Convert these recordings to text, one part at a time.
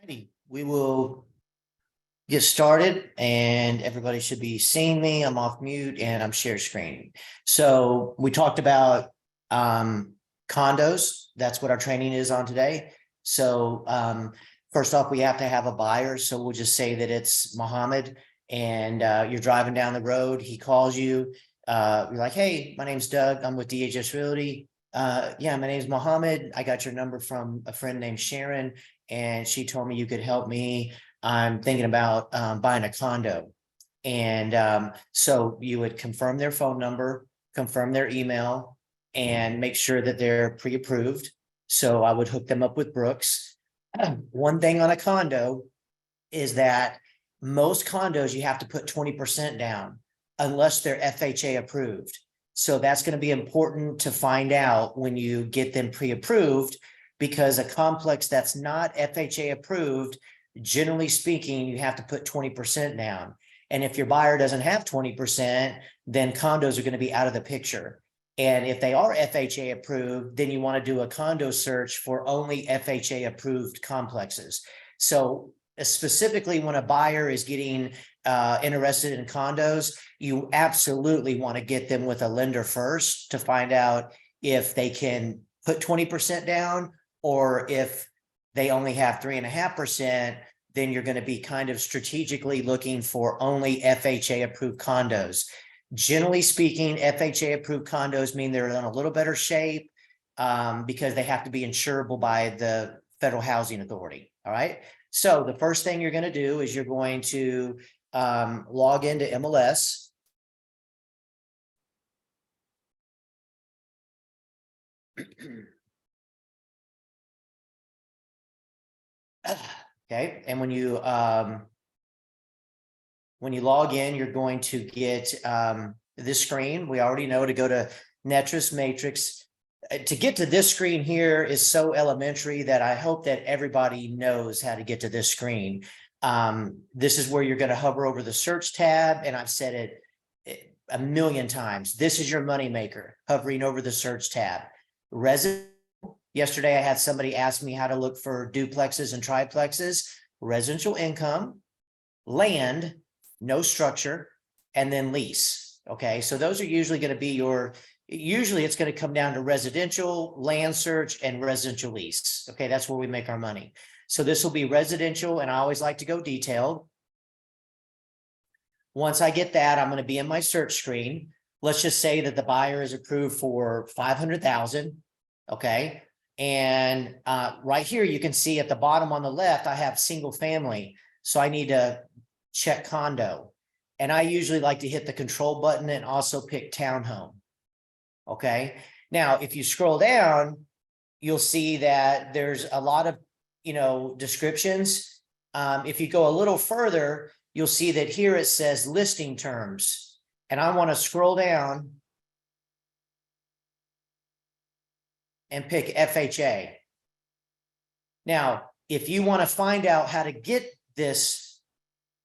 We will get started and everybody should be seeing me. I'm off mute and I'm share screen. So we talked about condos. That's what our training is on today. So first off, we have to have a buyer. So we'll just say that it's Mohammed and you're driving down the road. He calls you. You're like, hey, my name's Doug. I'm with DHS Realty. Yeah, my name's Mohammed. I got your number from a friend named Sharon, and she told me you could help me. I'm thinking about buying a condo. And so you would confirm their phone number, confirm their email, and make sure that they're pre-approved. So I would hook them up with Brooks. One thing on a condo is that most condos, you have to put 20% down unless they're FHA approved. So that's going to be important to find out when you get them pre-approved, because a complex that's not FHA approved, generally speaking, you have to put 20% down. And if your buyer doesn't have 20%, then condos are going to be out of the picture. And if they are FHA approved, then you want to do a condo search for only FHA approved complexes. So specifically when a buyer is getting interested in condos, you absolutely want to get them with a lender first to find out if they can put 20% down, or if they only have 3.5%, then you're going to be kind of strategically looking for only FHA approved condos. Generally speaking, FHA approved condos mean they're in a little better shape because they have to be insurable by the Federal Housing Authority. All right. So the first thing you're going to do is you're going to log into MLS. Okay, and when you log in, you're going to get this screen. We already know to go to Netris Matrix. To get to this screen here is so elementary that I hope that everybody knows how to get to this screen. This is where you're going to hover over the search tab, and I've said it a million times. This is your moneymaker, hovering over the search tab. Residential. Yesterday, I had somebody ask me how to look for duplexes and triplexes. Residential income, land, no structure, and then lease. Okay, so those are usually going to be usually it's going to come down to residential, land search, and residential lease. Okay, that's where we make our money. So this will be residential, and I always like to go detailed. Once I get that, I'm going to be in my search screen. Let's just say that the buyer is approved for $500,000. Okay. And right here, you can see at the bottom on the left, I have single family. So I need to check condo. And I usually like to hit the control button and also pick townhome. Okay. Now, if you scroll down, you'll see that there's a lot of, descriptions. If you go a little further, you'll see that here it says listing terms. And I want to scroll down and pick FHA. Now, if you want to find out how to get this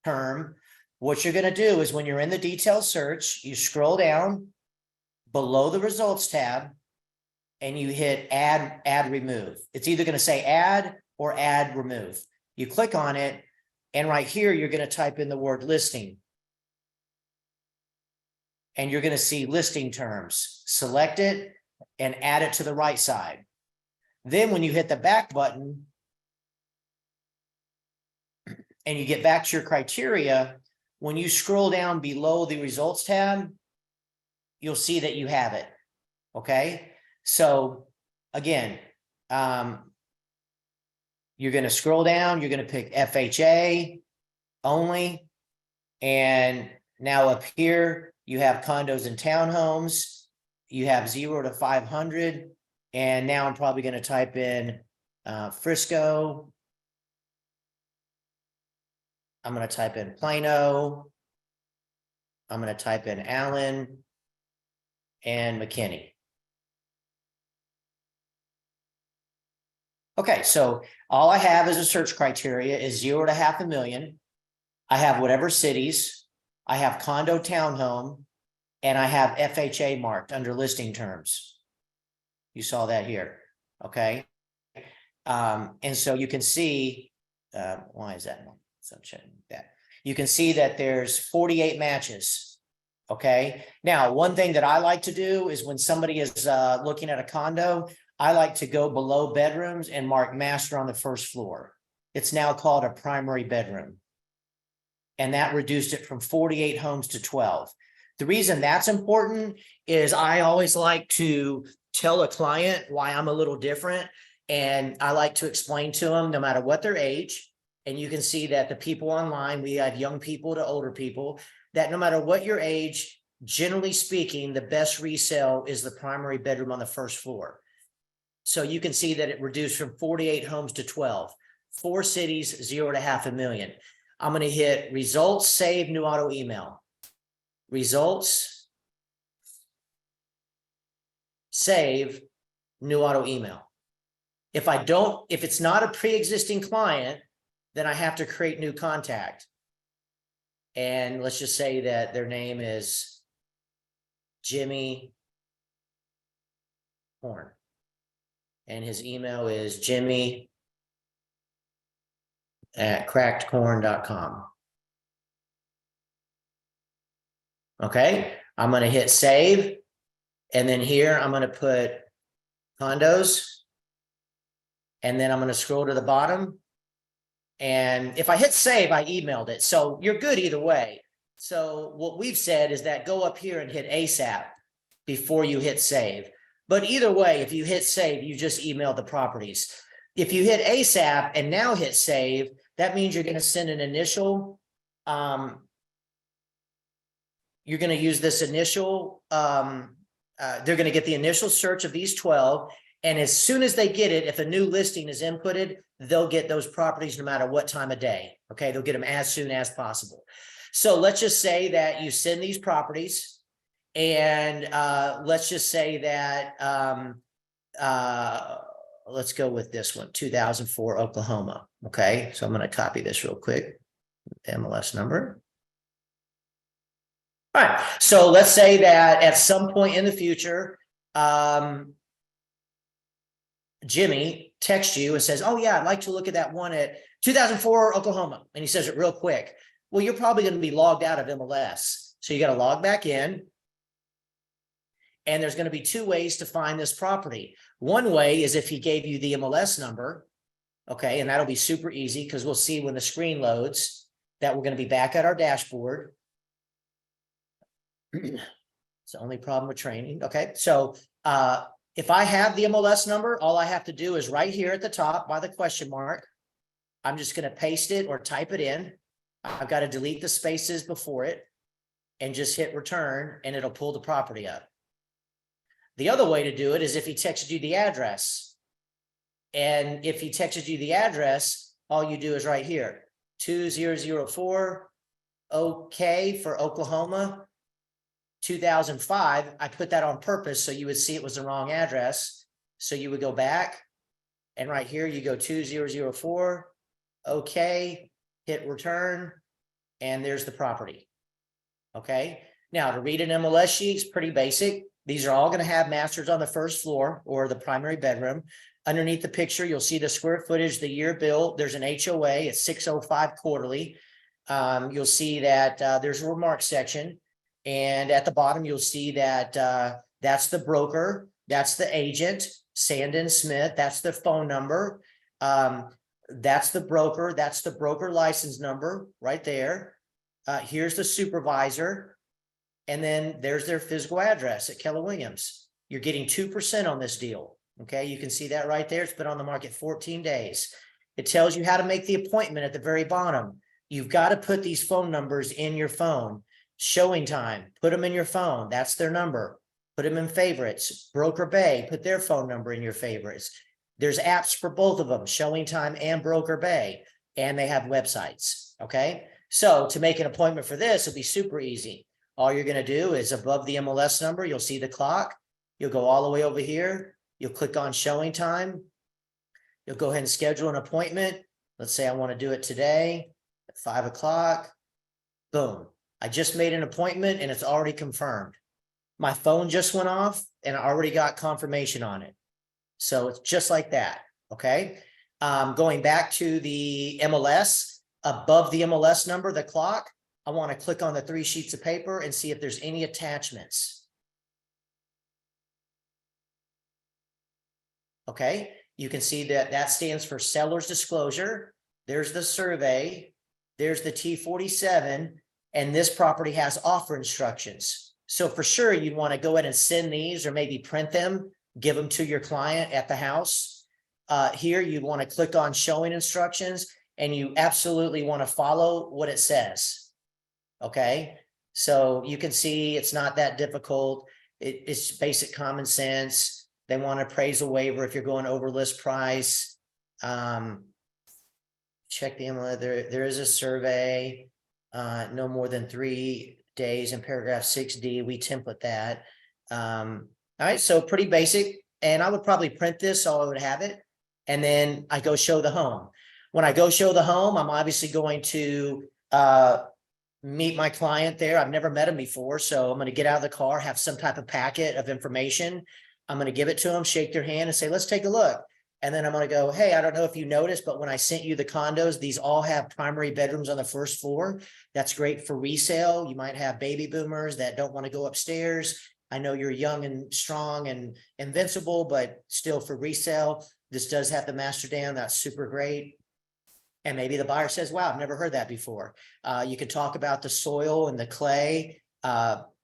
term, what you're going to do is when you're in the detailed search, you scroll down below the results tab and you hit add remove. It's either going to say add or add remove. You click on it, and right here, you're going to type in the word listing. And you're going to see listing terms. Select it and add it to the right side. Then when you hit the back button and you get back to your criteria, when you scroll down below the results tab, you'll see that you have it. Okay. So again, you're going to scroll down, you're going to pick FHA only. And now up here, you have condos and townhomes. You have 0 to 500. And now I'm probably going to type in Frisco. I'm going to type in Plano. I'm going to type in Allen and McKinney. Okay, so all I have as a search criteria is 0 to 500,000. I have whatever cities. I have condo, townhome, and I have FHA marked under listing terms. You saw that here. Okay. And so you can see why is that? So check that. You can see that there's 48 matches. Okay. Now, one thing that I like to do is when somebody is looking at a condo, I like to go below bedrooms and mark master on the first floor. It's now called a primary bedroom. And that reduced it from 48 homes to 12. The reason that's important is I always like to tell a client why I'm a little different. And I like to explain to them, no matter what their age, and you can see that the people online, we have young people to older people, that no matter what your age, generally speaking, the best resale is the primary bedroom on the first floor. So you can see that it reduced from 48 homes to 12, 4 cities, 0 to $500,000. I'm going to hit results, save, new auto email. Results, save, new auto email. If it's not a pre-existing client, then I have to create new contact. And let's just say that their name is Jimmy Horn. And his email is jimmy@crackedcorn.com. Okay, I'm going to hit save. And then here I'm going to put condos. And then I'm going to scroll to the bottom. And if I hit save, I emailed it. So you're good either way. So what we've said is that go up here and hit ASAP before you hit save. But either way, if you hit save, you just emailed the properties. If you hit ASAP and now hit save, that means you're going to send an initial, you're going to use this initial, they're going to get the initial search of these 12. And as soon as they get it, if a new listing is inputted, they'll get those properties no matter what time of day. Okay, they'll get them as soon as possible. So let's just say that you send these properties, and let's just say that, let's go with this one, 2004 Oklahoma. Okay, so I'm going to copy this real quick, MLS number. All right, so let's say that at some point in the future, Jimmy texts you and says, oh yeah, I'd like to look at that one at 2004 Oklahoma. And he says it real quick. Well, you're probably going to be logged out of MLS. So you got to log back in. And there's going to be 2 ways to find this property. One way is if he gave you the MLS number. Okay. And that'll be super easy because we'll see when the screen loads that we're going to be back at our dashboard. It's the only problem with training. Okay. So, if I have the MLS number, all I have to do is right here at the top by the question mark, I'm just going to paste it or type it in. I've got to delete the spaces before it and just hit return, and it'll pull the property up. The other way to do it is if he texted you the address. And if he texted you the address, all you do is right here, 2004, OK for Oklahoma. 2005, I put that on purpose so you would see it was the wrong address. So you would go back, and right here you go 2004, okay, hit return, and there's the property. Okay, now to read an MLS sheet is pretty basic. These are all going to have masters on the first floor or the primary bedroom. Underneath the picture, you'll see the square footage, the year built. There's an HOA, it's 605 quarterly. You'll see that there's a remarks section. And at the bottom, you'll see that that's the broker, that's the agent, Sandon Smith, that's the phone number. That's the broker license number right there. Here's the supervisor. And then there's their physical address at Keller Williams. You're getting 2% on this deal. Okay, you can see that right there. It's been on the market 14 days. It tells you how to make the appointment at the very bottom. You've got to put these phone numbers in your phone. Showing time, put them in your phone. That's their number. Put them in favorites. Broker Bay, put their phone number in your favorites. There's apps for both of them, Showing Time and Broker Bay, and they have websites. Okay, so to make an appointment for this, it'll be super easy. All you're going to do is above the MLS number, you'll see the clock. You'll go all the way over here. You'll click on Showing Time. You'll go ahead and schedule an appointment. Let's say I want to do it today at 5 o'clock. Boom. I just made an appointment and it's already confirmed. My phone just went off and I already got confirmation on it. So it's just like that. Okay. Going back to the MLS, above the MLS number, the clock, I want to click on the 3 sheets of paper and see if there's any attachments. Okay, you can see that that stands for seller's disclosure. There's the survey. There's the T47, and this property has offer instructions. So for sure, you'd want to go ahead and send these or maybe print them, give them to your client at the house. Here, you'd want to click on showing instructions, and you absolutely want to follow what it says. Okay, so you can see it's not that difficult. It's basic common sense. They want to appraisal waiver if you're going over list price. Check the MLS. There is a survey. No more than 3 days in paragraph 6D. We template that. All right, so pretty basic. And I would probably print this so I would have it. And then I go show the home. When I go show the home, I'm obviously going to meet my client there. I've never met him before. So I'm going to get out of the car, have some type of packet of information. I'm going to give it to them, shake their hand and say, let's take a look. And then I'm going to go, hey, I don't know if you noticed, but when I sent you the condos, these all have primary bedrooms on the first floor. That's great for resale. You might have baby boomers that don't want to go upstairs. I know you're young and strong and invincible, but still for resale, this does have the master down. That's super great. And maybe the buyer says, wow, I've never heard that before. You can talk about the soil and the clay.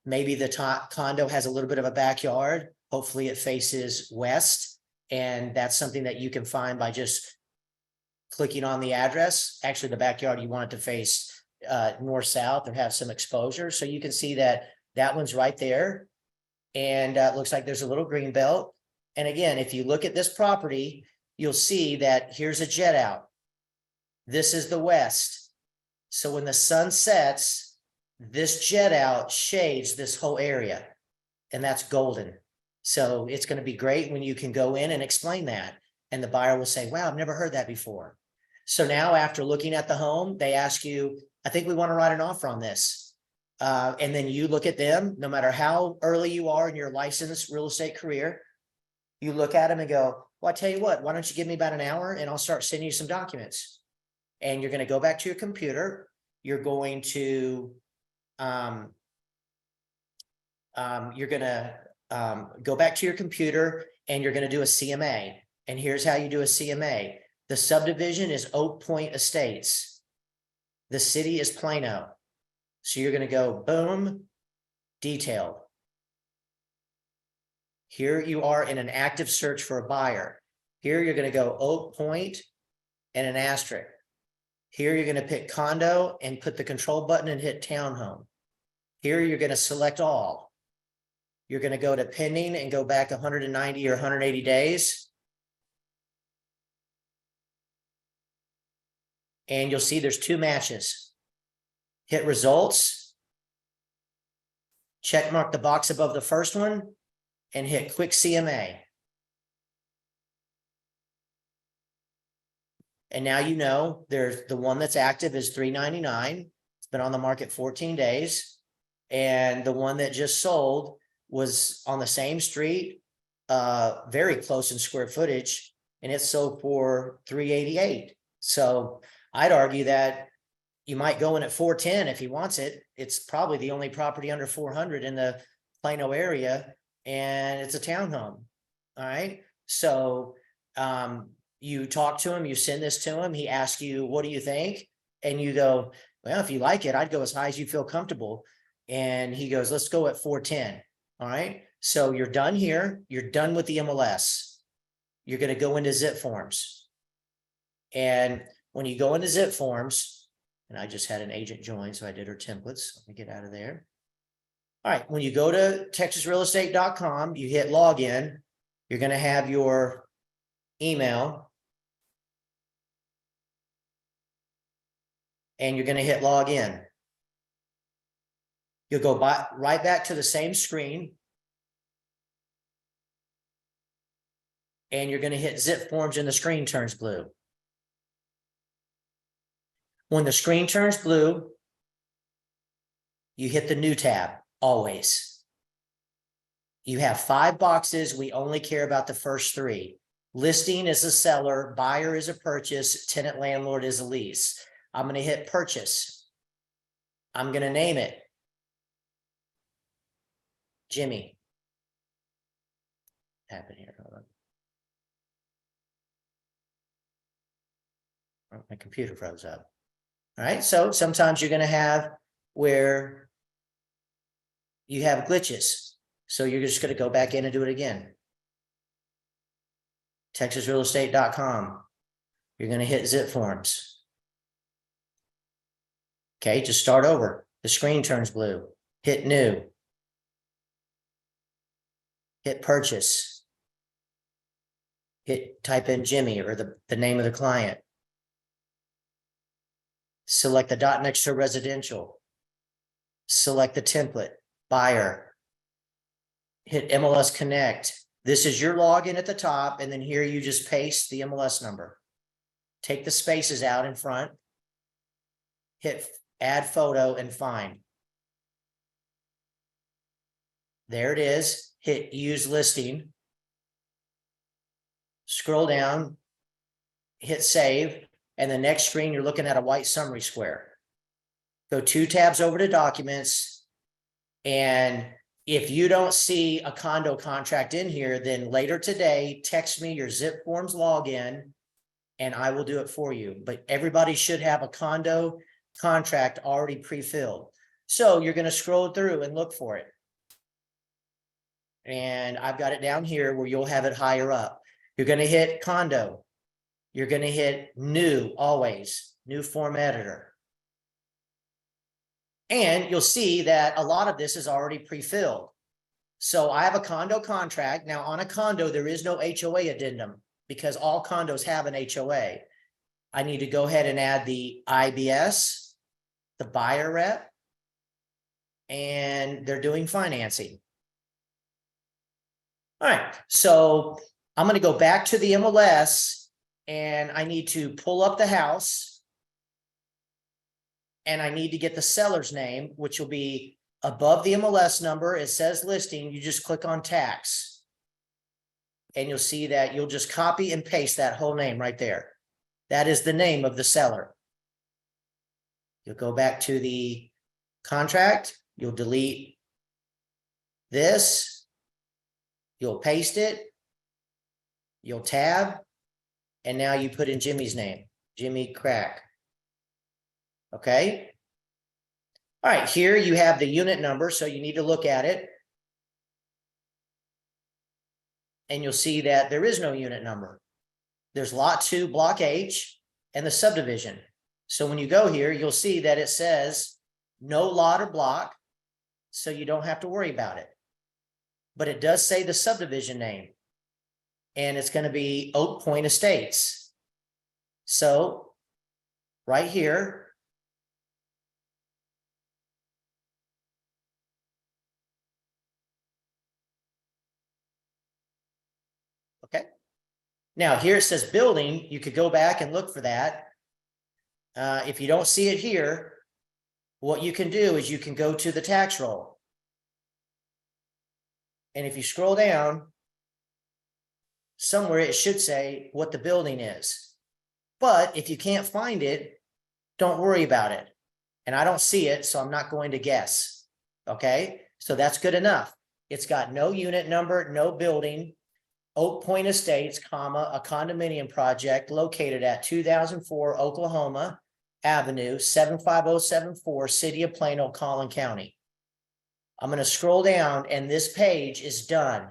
Maybe the condo has a little bit of a backyard. Hopefully it faces west. And that's something that you can find by just clicking on the address. Actually, the backyard, you want it to face north-south or have some exposure. So you can see that that one's right there. And it looks like there's a little green belt. And again, if you look at this property, you'll see that here's a jet out. This is the west. So when the sun sets, this jet out shades this whole area. And that's golden. So it's going to be great when you can go in and explain that. And the buyer will say, wow, I've never heard that before. So now after looking at the home, they ask you, I think we want to write an offer on this. And then you look at them, no matter how early you are in your licensed real estate career, you look at them and go, well, I tell you what, why don't you give me about an hour and I'll start sending you some documents. And you're going to go back to your computer. You're going to, go back to your computer and you're going to do a CMA. And here's how you do a CMA. The subdivision is Oak Point Estates. The city is Plano. So you're going to go boom, detailed. Here you are in an active search for a buyer. Here you're going to go Oak Point and an asterisk. Here you're going to pick condo and put the control button and hit townhome. Here you're going to select all. You're going to go to pending and go back 190 or 180 days. And you'll see there's 2 matches. Hit results. Check mark the box above the first one and hit quick CMA. And now you know there's the one that's active is $399. It's been on the market 14 days. And the one that just sold was on the same street, very close in square footage, and it sold for $388. So I'd argue that you might go in at $410 if he wants it. It's probably the only property under $400 in the Plano area, and it's a townhome. All right. So you talk to him, you send this to him. He asks you, what do you think? And you go, well, if you like it, I'd go as high as you feel comfortable. And he goes, let's go at $410. All right. So you're done here. You're done with the MLS. You're going to go into zip forms. And when you go into zip forms, and I just had an agent join, so I did her templates. Let me get out of there. All right. When you go to texasrealestate.com, you hit login. You're going to have your email. And you're going to hit login. You'll go right back to the same screen. And you're going to hit zip forms and the screen turns blue. When the screen turns blue, you hit the new tab, always. You have 5 boxes. We only care about the first 3. Listing is a seller, buyer is a purchase, tenant landlord is a lease. I'm going to hit purchase. I'm going to name it Jimmy. What happened here? Hold on. Oh, my computer froze up. All right, so sometimes you're going to have where you have glitches. So you're just going to go back in and do it again. TexasRealEstate.com. You're going to hit zip forms. Okay, just start over. The screen turns blue. Hit new. Hit purchase. Type in Jimmy or the name of the client. Select the dot next to residential. Select the template, buyer. Hit MLS Connect. This is your login at the top, and then here you just paste the MLS number. Take the spaces out in front. Hit add photo and find. There it is. Hit use listing. Scroll down, hit save, and the next screen you're looking at a white summary square. Go 2 tabs over to documents, and if you don't see a condo contract in here, then later today, text me your zip forms login and I will do it for you. But everybody should have a condo contract already pre-filled. So you're going to scroll through and look for it. And I've got it down here where you'll have it higher up. You're going to hit condo. You're going to hit new, always, new form editor. And you'll see that a lot of this is already pre-filled. So I have a condo contract. Now on a condo, there is no HOA addendum because all condos have an HOA. I need to go ahead and add the IABS, the buyer rep, and they're doing financing. All right, so I'm going to go back to the MLS and I need to pull up the house and I need to get the seller's name, which will be above the MLS number. It says listing. You just click on tax and you'll see that you'll just copy and paste that whole name right there. That is the name of the seller. You'll go back to the contract. You'll delete this. You'll paste it. You'll tab. And now you put in Jimmy's name, Jimmy Crack. Okay. All right, here you have the unit number, so you need to look at it. And you'll see that there is no unit number. There's lot 2, block H, and the subdivision. So when you go here, you'll see that it says no lot or block, so you don't have to worry about it. But it does say the subdivision name, and it's going to be Oak Point Estates. So right here, okay. Now here it says building. You could go back and look for that. If you don't see it here, what you can do is you can go to the tax roll. And if you scroll down, somewhere it should say what the building is. But if you can't find it, don't worry about it. And I don't see it, so I'm not going to guess. Okay, so that's good enough. It's got no unit number, no building. Oak Point Estates, comma, a condominium project located at 2004 Oklahoma Avenue, 75074, City of Plano, Collin County. I'm going to scroll down and this page is done.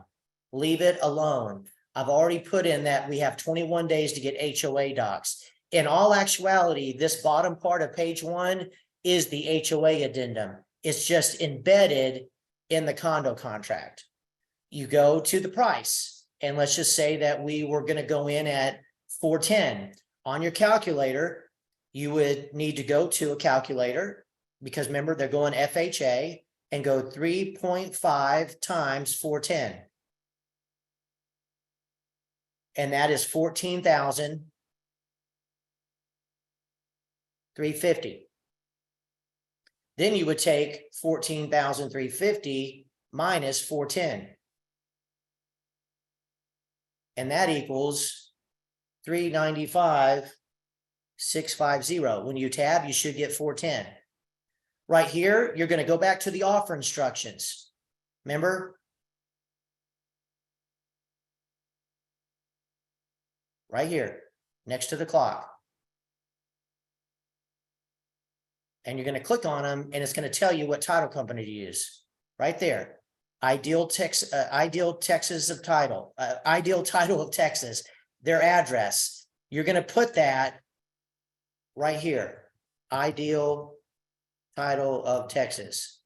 Leave it alone. I've already put in that we have 21 days to get HOA docs. In all actuality, this bottom part of page 1 is the HOA addendum. It's just embedded in the condo contract. You go to the price, and let's just say that we were going to go in at $410. On your calculator, you would need to go to a calculator because remember, they're going FHA, and go 3.5 times 410. And that is $14,350. Then you would take 14,350 minus 410. And that equals 395,650. When you tab, you should get 410. Right here, you're going to go back to the offer instructions. Remember? Right here, next to the clock. And you're going to click on them, and it's going to tell you what title company to use. Right there. Ideal Texas of title, Ideal Title of Texas, their address. You're going to put that right here. Ideal Title of Texas.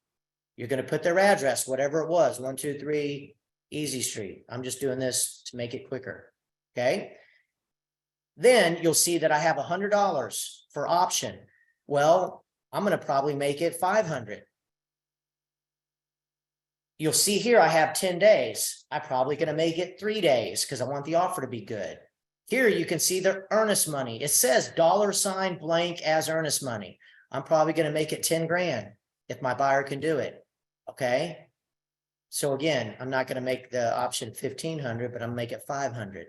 You're going to put their address, whatever it was, 123 Easy Street. I'm just doing this to make it quicker. Okay. Then you'll see that I have $100 for option. Well, I'm going to probably make it 500. You'll see here I have 10 days. I'm probably going to make it 3 days because I want the offer to be good. Here you can see the earnest money. It says $ blank as earnest money. I'm probably going to make it 10 grand if my buyer can do it. Okay. So again, I'm not going to make the option 1,500, but I'm going to make it 500.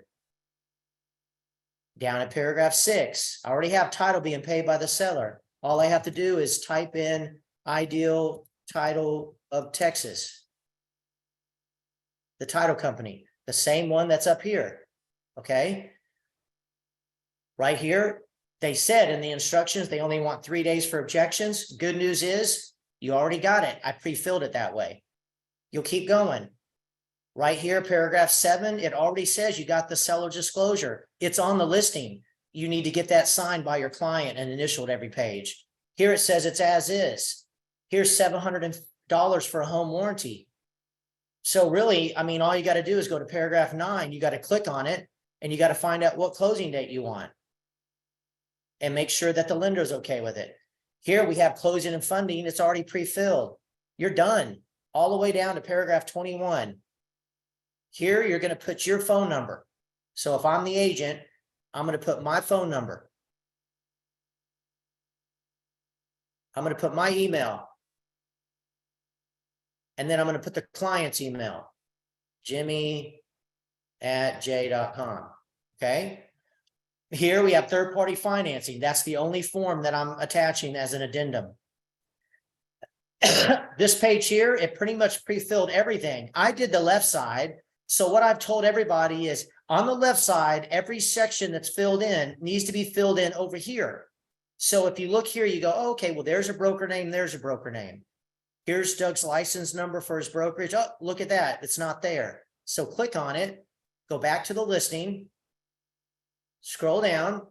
Down at paragraph 6, I already have title being paid by the seller. All I have to do is type in Ideal Title of Texas. The title company, the same one that's up here. Okay. Right here, they said in the instructions, they only want 3 days for objections. Good news is you already got it. I pre-filled it that way. You'll keep going. Right here, paragraph 7, it already says you got the seller disclosure. It's on the listing. You need to get that signed by your client and initialed every page. Here it says it's as is. Here's $700 for a home warranty. So really, I mean, all you got to do is go to paragraph 9. You got to click on it and you got to find out what closing date you want and make sure that the lender's okay with it. Here we have closing and funding. It's already pre-filled. You're done all the way down to paragraph 21. Here, you're going to put your phone number. So if I'm the agent, I'm going to put my phone number. I'm going to put my email. And then I'm going to put the client's email, jimmy@j.com. Okay. Here we have third-party financing. That's the only form that I'm attaching as an addendum. This page here, it pretty much pre-filled everything. I did the left side. So what I've told everybody is on the left side, every section that's filled in needs to be filled in over here. So if you look here, you go, oh, okay, well, there's a broker name. There's a broker name. Here's Doug's license number for his brokerage. Oh, look at that. It's not there. So click on it, go back to the listing, scroll down.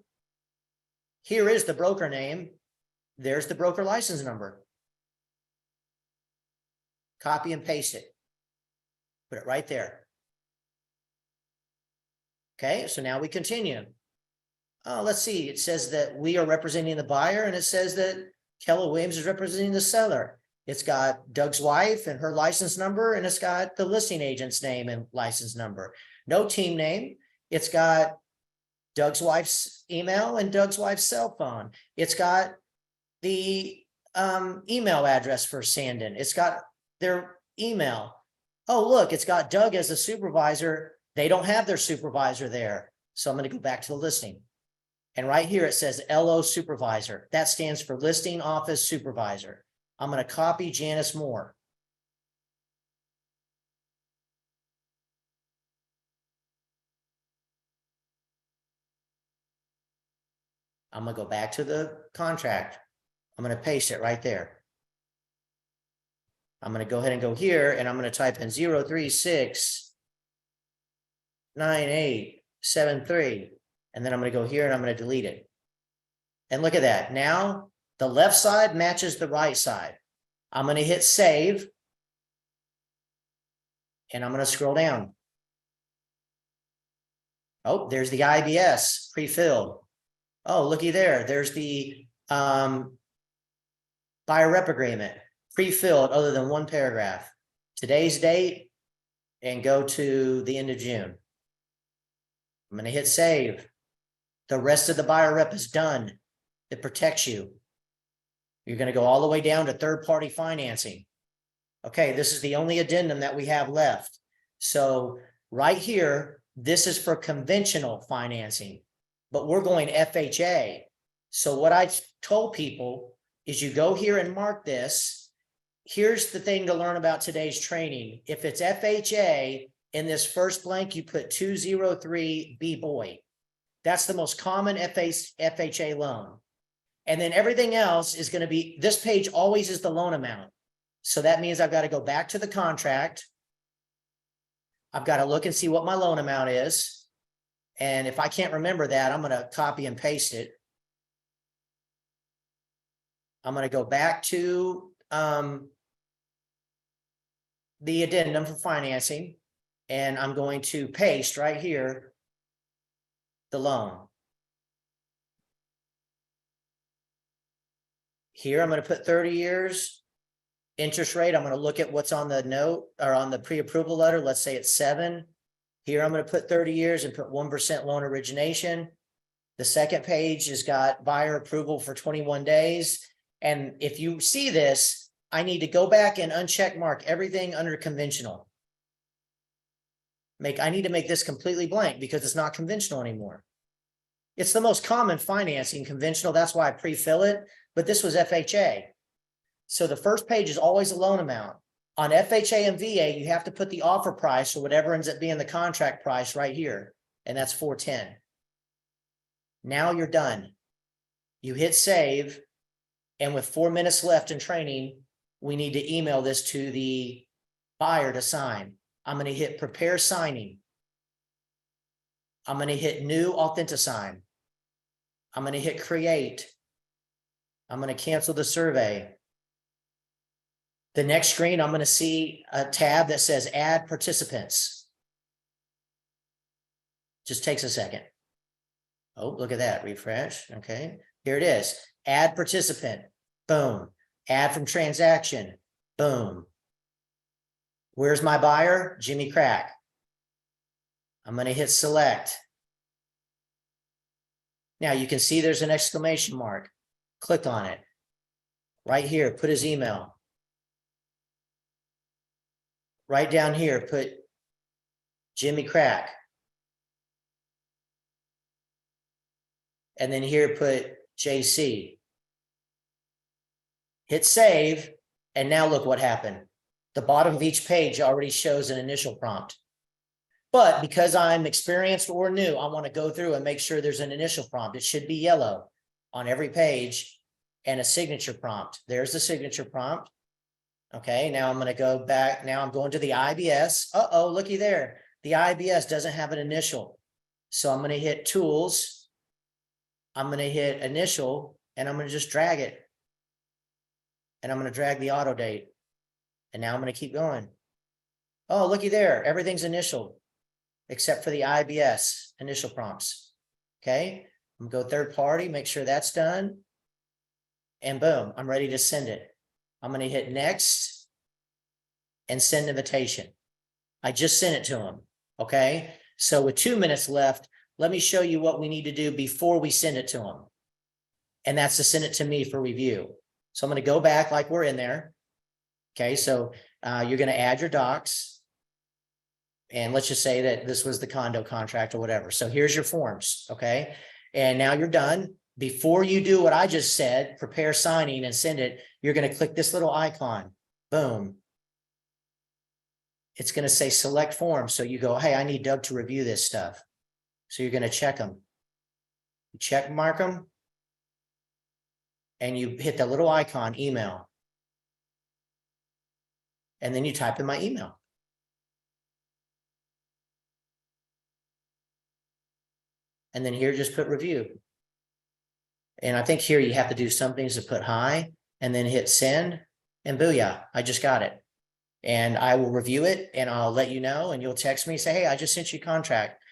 Here is the broker name. There's the broker license number. Copy and paste it. Put it right there. Okay, so now we continue. Let's see. It says that we are representing the buyer, and it says that Keller Williams is representing the seller. It's got Doug's wife and her license number, and it's got the listing agent's name and license number. No team name. It's got Doug's wife's email and Doug's wife's cell phone. It's got the email address for Sandon. It's got their email. Oh, look, it's got Doug as a supervisor. They don't have their supervisor there. So I'm going to go back to the listing. And right here, it says LO supervisor. That stands for listing office supervisor. I'm going to copy Janice Moore. I'm going to go back to the contract. I'm going to paste it right there. I'm going to go ahead and go here, and I'm going to type in 0369873. And then I'm going to go here and I'm going to delete it. And look at that. Now the left side matches the right side. I'm going to hit save. And I'm going to scroll down. Oh, there's the IABS pre-filled. Oh, looky there. There's the buyer rep agreement pre-filled other than one paragraph. Today's date and go to the end of June. I'm going to hit save. The rest of the buyer rep is done. It protects you. You're going to go all the way down to third-party financing. Okay, this is the only addendum that we have left. So right here, This is for conventional financing, but we're going FHA. So what I told people is you go here and mark this. Here's the thing to learn about today's training. If it's FHA, in this first blank, you put 203 B boy. That's the most common FHA loan. And then everything else is going to be, this page always is the loan amount. So that means I've got to go back to the contract. I've got to look and see what my loan amount is. And if I can't remember that, I'm going to copy and paste it. I'm going to go back to the addendum for financing, and I'm going to paste right here the loan. Here, I'm going to put 30 years. Interest rate, I'm going to look at what's on the note or on the pre-approval letter. Let's say it's 7. Here, I'm going to put 30 years and put 1% loan origination. The second page has got buyer approval for 21 days. And if you see this, I need to go back and uncheck mark everything under conventional. I need to make this completely blank because it's not conventional anymore. It's the most common financing, conventional. That's why I pre-fill it. But this was FHA. So the first page is always a loan amount. On FHA and VA, you have to put the offer price or whatever ends up being the contract price right here. And that's $410. Now you're done. You hit save. And with 4 minutes left in training, we need to email this to the buyer to sign. I'm going to hit prepare signing. I'm going to hit new AuthentiSign. I'm going to hit create. I'm going to cancel the survey. The next screen, I'm going to see a tab that says add participants. Just takes a second. Oh, look at that. Refresh. Okay. Here it is. Add participant. Boom. Add from transaction. Boom. Where's my buyer? Jimmy Crack. I'm going to hit select. Now you can see there's an exclamation mark. Click on it. Right here, put his email. Right down here, put Jimmy Crack. And then here, put JC. Hit save. And now look what happened. The bottom of each page already shows an initial prompt. But because I'm experienced or new, I want to go through and make sure there's an initial prompt. It should be yellow on every page and a signature prompt. There's the signature prompt. Okay, now I'm going to go back. Now I'm going to the IABS. Uh-oh, looky there. The IABS doesn't have an initial. So I'm going to hit tools. I'm going to hit initial, and I'm going to just drag it. And I'm going to drag the auto date. And now I'm going to keep going. Oh, looky there. Everything's initial except for the IABS initial prompts. Okay, I'm going to go third party, make sure that's done. And boom, I'm ready to send it. I'm going to hit next and send invitation. I just sent it to him. Okay, so with 2 minutes left, let me show you what we need to do before we send it to him. And that's to send it to me for review. So I'm going to go back like we're in there. Okay, so you're going to add your docs. And let's just say that this was the condo contract or whatever. So here's your forms. Okay, and now you're done. Before you do what I just said, prepare signing and send it, you're going to click this little icon. Boom. It's going to say select form. So you go, hey, I need Doug to review this stuff. So you're going to check them. You check mark them. And you hit the little icon, email. And then you type in my email. And then here, just put review. And I think here you have to do some things to put hi and then hit send, and booyah, I just got it. And I will review it and I'll let you know, and you'll text me, say, hey, I just sent you a contract.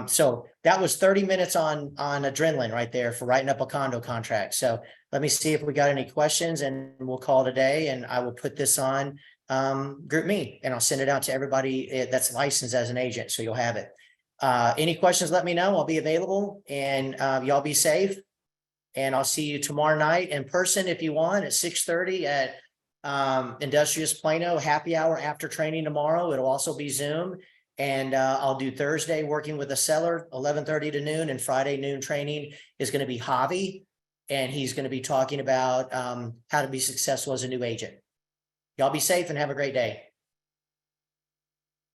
So that was 30 minutes on adrenaline right there for writing up a condo contract. So let me see if we got any questions, and we'll call it a day, and I will put this on GroupMe, and I'll send it out to everybody that's licensed as an agent. So you'll have it. Any questions, let me know. I'll be available, and y'all be safe. And I'll see you tomorrow night in person if you want at 6:30 at Industrious Plano. Happy hour after training tomorrow. It'll also be Zoom. And I'll do Thursday working with the seller, 11:30 to noon, and Friday noon training is going to be Javi. And he's going to be talking about how to be successful as a new agent. Y'all be safe and have a great day.